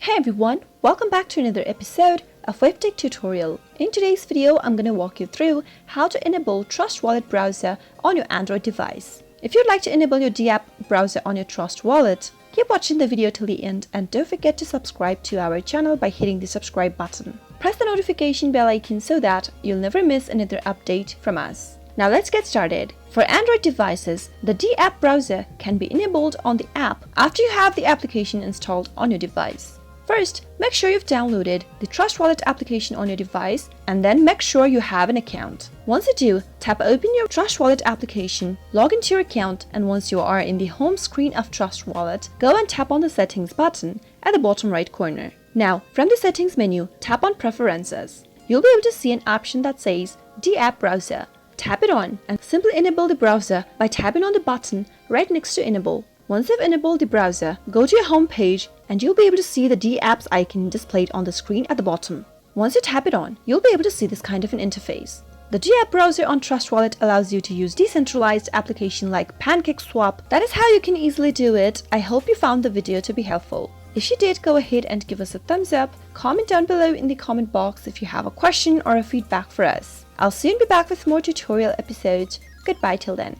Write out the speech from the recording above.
Hey everyone, welcome back to another episode of Webtech Tutorial. In today's video, I'm going to walk you through how to enable Trust Wallet browser on your Android device. If you'd like to enable your Dapp browser on your Trust Wallet, keep watching the video till the end and don't forget to subscribe to our channel by hitting the subscribe button. Press the notification bell icon so that you'll never miss another update from us. Now let's get started. For Android devices, the Dapp browser can be enabled on the app after you have the application installed on your device. First, make sure you've downloaded the Trust Wallet application on your device and then make sure you have an account. Once you do, tap open your Trust Wallet application, log into your account, and once you are in the home screen of Trust Wallet, go and tap on the settings button at the bottom right corner. Now, from the settings menu, tap on preferences. You'll be able to see an option that says Dapp Browser. Tap it on and simply enable the browser by tapping on the button right next to enable. Once you've enabled the browser, go to your home page and you'll be able to see the dapps icon displayed on the screen at the bottom. Once you tap it on, you'll be able to see this kind of an interface. The Dapp browser on Trust Wallet allows you to use decentralized application like PancakeSwap. That is how you can easily do it. I hope you found the video to be helpful. If you did, go ahead and give us a thumbs up. Comment down below in the comment box if you have a question or a feedback for us. I'll soon be back with more tutorial episodes. Goodbye till then.